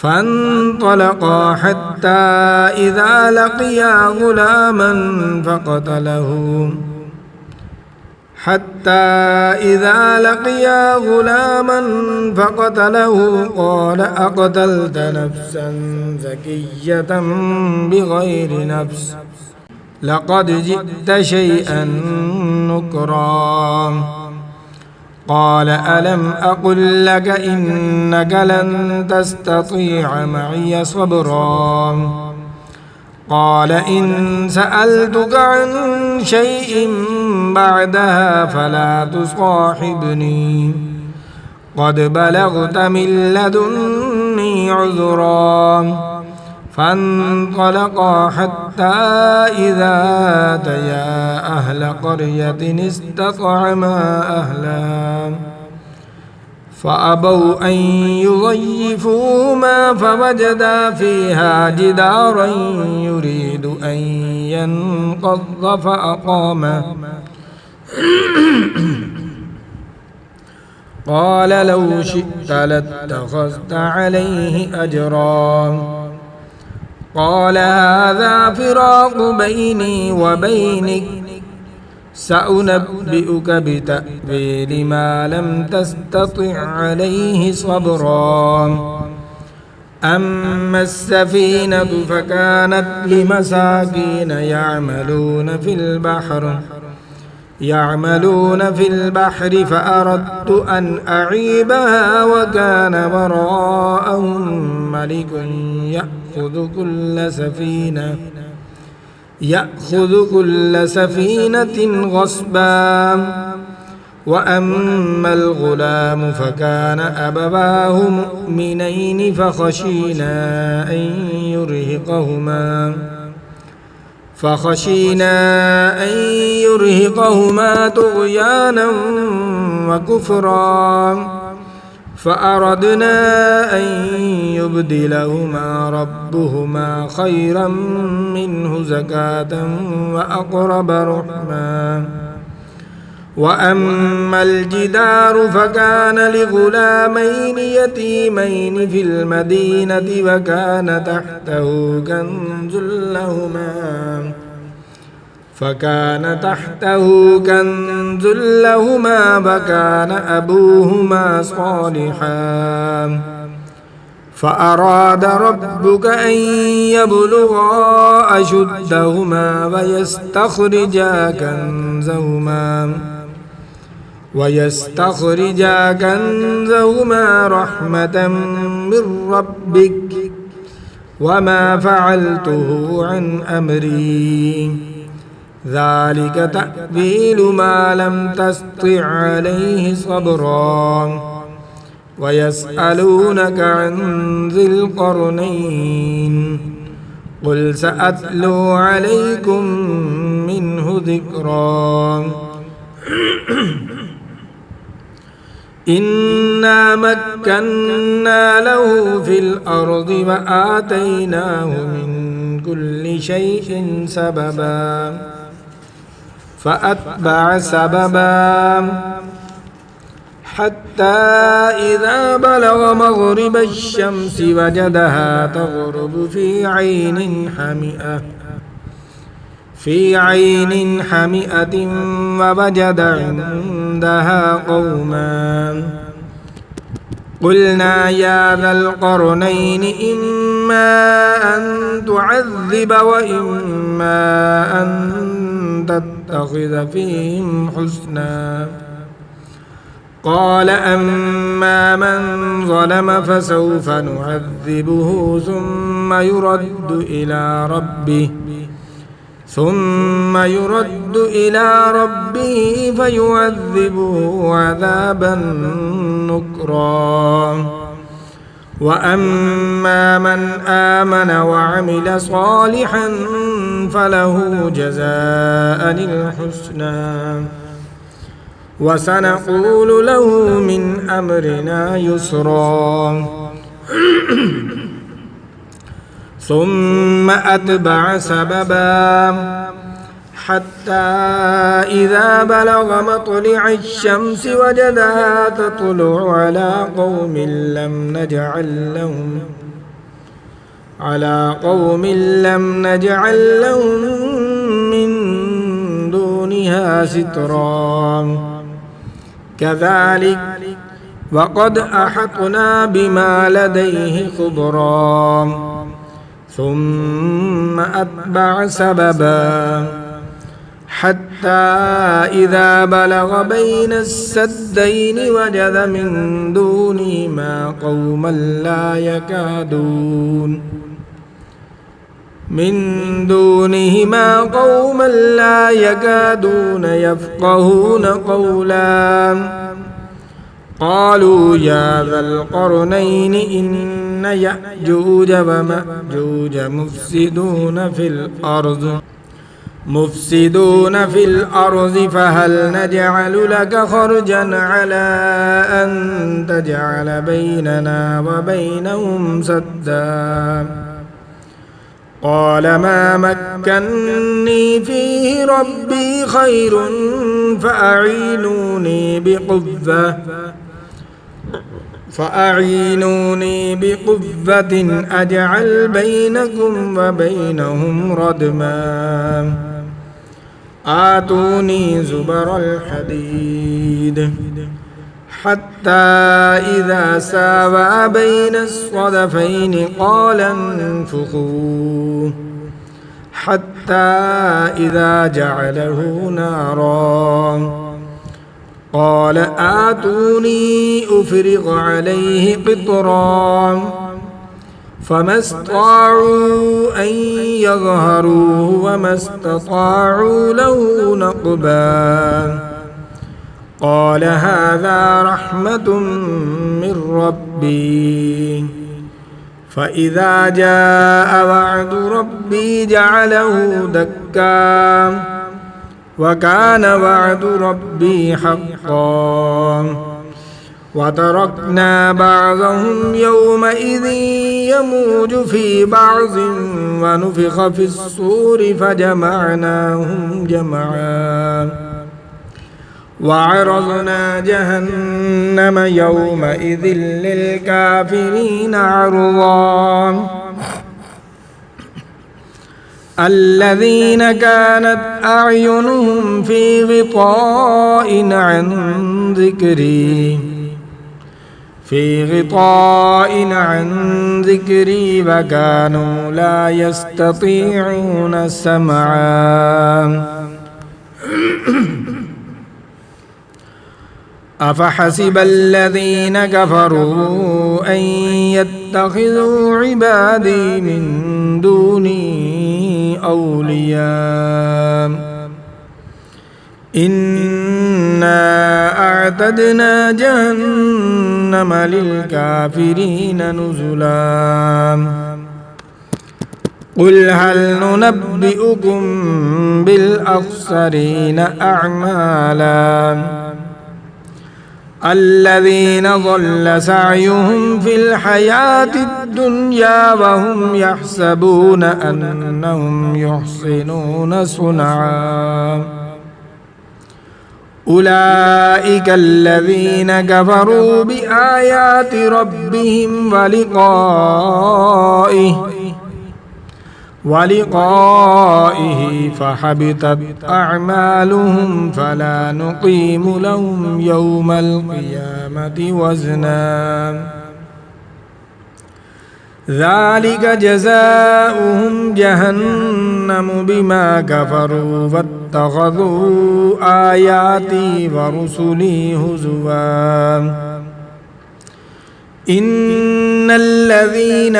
فانطلقا حتى إذا لقيا غلاما فقتله قال أقتلت نفسا زكية بغير نفس لقد جئت شيئا نكرا قال ألم أقل لك إنك لن تستطيع معي صبرا قال إن سألتك عن شيء بعدها فلا تصاحبني قد بلغت من لدني عذرا فانطلقا حتى إذا أتيا أهل قرية استطعما أهلها فأبوا أن يضيفوهما فوجدا فيها جدارا يريد أن ينقض فأقامه قال لو شئت لاتخذت عليه أجرا قال هذا فراق بيني وبينك سأنبئك بتأويل ما لم تستطع عليه صبرا أما السفينة فكانت لمساكين يعملون في البحر فأردت أن أعيبها وكان وراءهم ملك يأخذ كل سفينة غصبا وأما الغلام فكان أبواه مؤمنين فخشينا أن يرهقهما طغيانا وكفرا فأردنا أن يبدلهما ربهما خيرا منه زكاة وأقرب رحما وأما الجدار فكان لغلامين يتيمين في المدينة وكان تحته كنز لهما وكان أبوهما صالحا فأراد ربك أن يبلغا أشدهما ويستخرجا كنزهما رحمة من ربك وما فعلته عن أمري ذلك تأويل ما لم تستطع عليه صبرا ويسألونك عن ذي القرنين قل سأتلو عليكم منه ذكرا إنا مكنا له في الأرض وآتيناه من كل شيء سببا فأتبع سببا حتى إذا بلغ مغرب الشمس وجدها تغرب في عين حمئة ووجد عندها قوما قلنا يا ذا القرنين إما أن تعذب وإما أن تتخذ فيهم حسنا قال أما من ظلم فسوف نعذبه ثم يرد إلى ربه فيعذبه عذابا نكرا وأما من آمن وعمل صالحا فله جزاء الحسنى وسنقول له من أمرنا يسرا ثم أتبع سببا حتى إذا بلغ مطلع الشمس وجدها تطلع على قوم على قوم لم نجعل لهم من دونها سترا كذلك وقد أحطنا بما لديه خبرا ثم أتبع سببا حتى إذا بلغ بين السدين وجد من دونهما قوما لا يكادون يفقهون قولا قالوا يا ذا القرنين إن يأجوج ومأجوج مفسدون في الأرض فهل نجعل لك خرجا على أن تجعل بيننا وبينهم سدا قال ما مكني فيه ربي خير فأعينوني بقوة أجعل بينكم وبينهم ردما آتوني زبر الحديد حتى إذا ساوى بين الصدفين قال انفخوا حتى إذا جعله نارا قال آتوني أفرغ عليه قطرا فما استطاعوا أن يظهروه وما استطاعوا له نقبا قال هذا رحمة من ربي فإذا جاء وعد ربي جعله دكا وكان وعد ربي حقا وتركنا بعضهم يومئذ يموج في بعض ونفخ في الصور فجمعناهم جمعا وعرضنا جهنم يومئذ للكافرين عرضا الذين كانت أعينهم في غطاء عن ذكري وكانوا لا يستطيعون سمعا أفحسب الذين كفروا أن يتخذوا عبادي من دوني أولياء إنا أعتدنا جهنم للكافرين نزلا قل هل ننبئكم بالأخسرين أعمالا الذين ضل سعيهم في الحياة الدنيا وهم يحسبون أنهم يحسنون صنعا أولئك الذين كفروا بآيات ربهم ولقائه فحبطت أعمالهم فلا نقيم لهم يوم القيامة وزنا ذلك جزاؤهم جهنم بما كفروا واتخذوا آياتي ورسلي هزوا إن الذين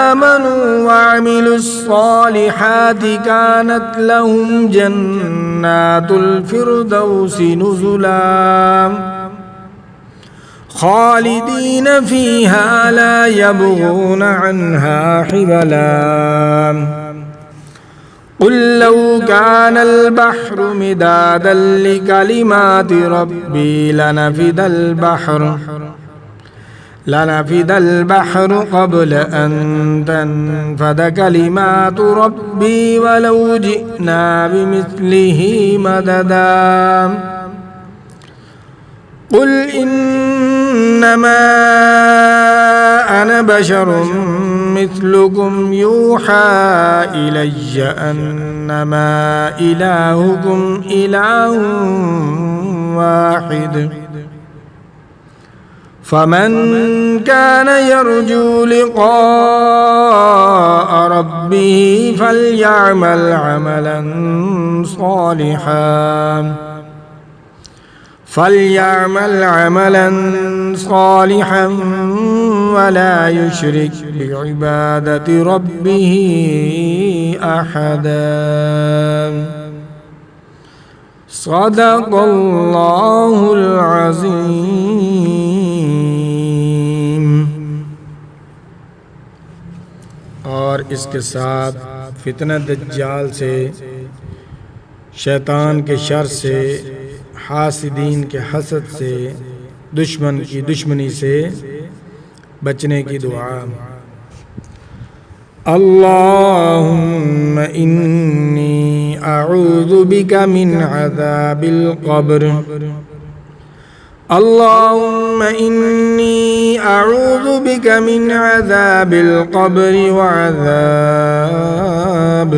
آمنوا وعملوا الصالحات كانت لهم جنات الفردوس نزلا خالدين فيها لا يبغون عنها حولا قل لو كان البحر مدادا لكلمات ربي لنفد البحر قبل أن تنفد كلمات ربي ولو جئنا بمثله مددا قل إن इन्नमा अना बशरुम मिस्लुकुम यूहा इलय्य अन्नमा इलाहुकुम इलाहुन वाहिद फमन कान यरजू लिक़ाअ रब्बिही फलयअमल अमलन सालिहन वला युश्रिक बिइबादति रब्बिही अहदा। सदक़ल्लाहुल अज़ीम। और इसके साथ फितना दज्जाल से, शैतान के शर से, हासिदीन के हसद से, दुश्मन की दुश्मनी से बचने की दुआ। अल्लाहुम्मा इन्नी अऊज़ु बिका मिन अज़ाबिल क़ब्र। अल्लाहुम्मा इन्नी अऊज़ु बिका मिन अज़ाबिल क़ब्रि व अज़ाब।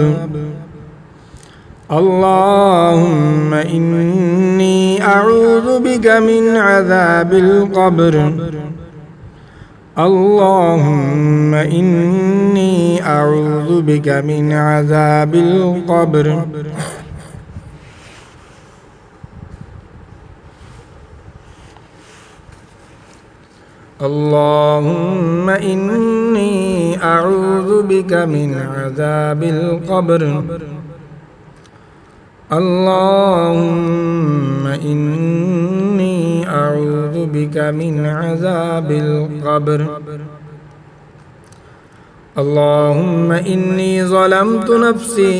अल्लाहुम्मा इन्नी अऊज़ु बिका मिन अज़ाबिल क़ब्र। अल्लाहुम्मा इन्नी अऊज़ु बिका मिन अज़ाबिल क़ब्र। अल्लाहुम्मा इन्नी अऊज़ु बिका मिन अज़ाबिल क़ब्र। अल्लाहुम्मा इन्नी अऊज़ु बिका मिन अज़ाबिल क़ब्र। अल्लाहुम्मा इन्नी ज़लमतु नफ़्सी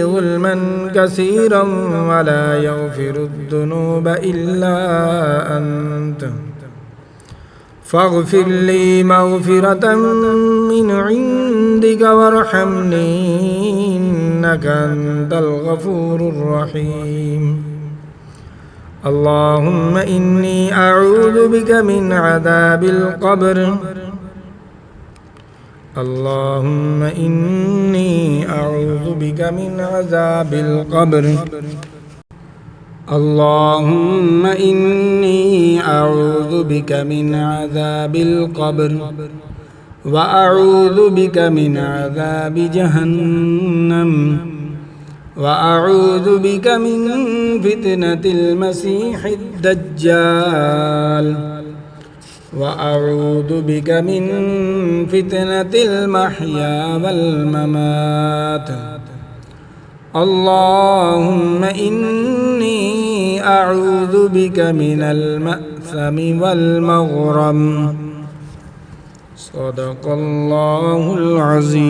ज़ुल्मन कसीरन वला यग़फ़िरुद्दुनूब इल्ला अंत फ़ग़फ़िर ली मग़फ़िरतन मिन इंदिक वरहमनी इन्नका अंतल गफ़ूरुर रहीम। अल्लाहुम्मा इन्नी अऊज़ु बिका मिन अज़ाबिल क़ब्र। अल्लाहुम्मा इन्नी अऊज़ु बिका मिन अज़ाबिल क़ब्र। अल्लाहुम्मा इन्नी अऊज़ु बिका मिन अज़ाबिल क़ब्र व अऊज़ु बिका मिन अज़ाबि जहन्नम व अऊज़ु बिका मिन फितनतिल मसीहिद दज्जाल व अऊज़ु बिका मिन फितनतिल महया वल ममात। अल्लाहुम्मा इन्नी अऊज़ु बिका मिनल मअसमी वल मग़रम। सदक़ल्लाहुल अज़ीम।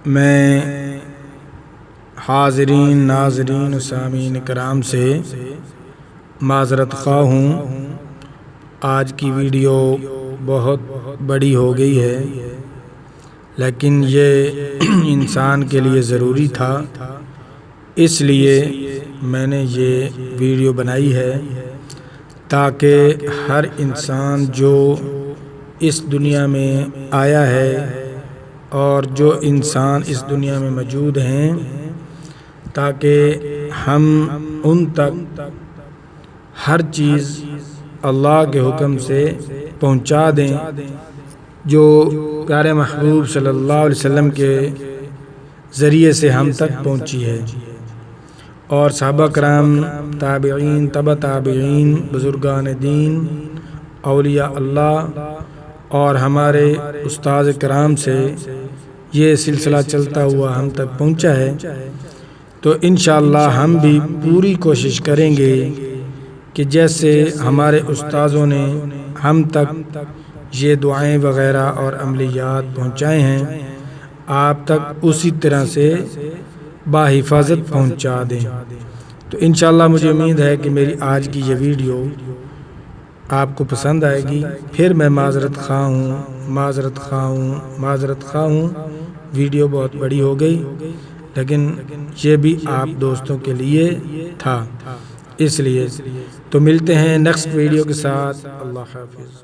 मैं हाज़रीन, नाज़रीन, सामीन कराम से माज़रत ख़्वाह हूँ। आज की वीडियो बहुत बड़ी हो गई है, लेकिन ये इंसान के लिए ज़रूरी था, इसलिए मैंने ये वीडियो बनाई है ताकि हर इंसान जो इस दुनिया में आया है और जो इंसान इस दुनिया में मौजूद हैं, ताकि हम उन तक हर चीज़ अल्लाह के हुक्म से पहुंचा दें जो प्यारे महबूब सल्लल्लाहु अलैहि वसल्लम के ज़रिए से हम तक पहुंची है। और सहाबा कराम, ताबिईन, तबा ताबिईन, बुज़ुर्गान दीन, औलिया अल्लाह और हमारे उस्ताद कराम से ये सिलसिला चलता हुआ हम तक पहुंचा है। तो इंशाअल्लाह हम भी पूरी कोशिश करेंगे कि जैसे हमारे उस्ताज़ों ने हम तक ये दुआएं वग़ैरह और अमलियात पहुँचाए हैं, आप तक उसी तरह से बाहिफाजत पहुँचा दें। तो इंशाअल्लाह मुझे उम्मीद है कि मेरी आज की ये वीडियो आपको पसंद आएगी। फिर मैं माज़रत ख़्वाह हूँ। वीडियो बहुत बड़ी हो गई, लेकिन ये भी आप दोस्तों के लिए था, इसलिए। तो मिलते हैं नेक्स्ट वीडियो के साथ। अल्लाह हाफिज़।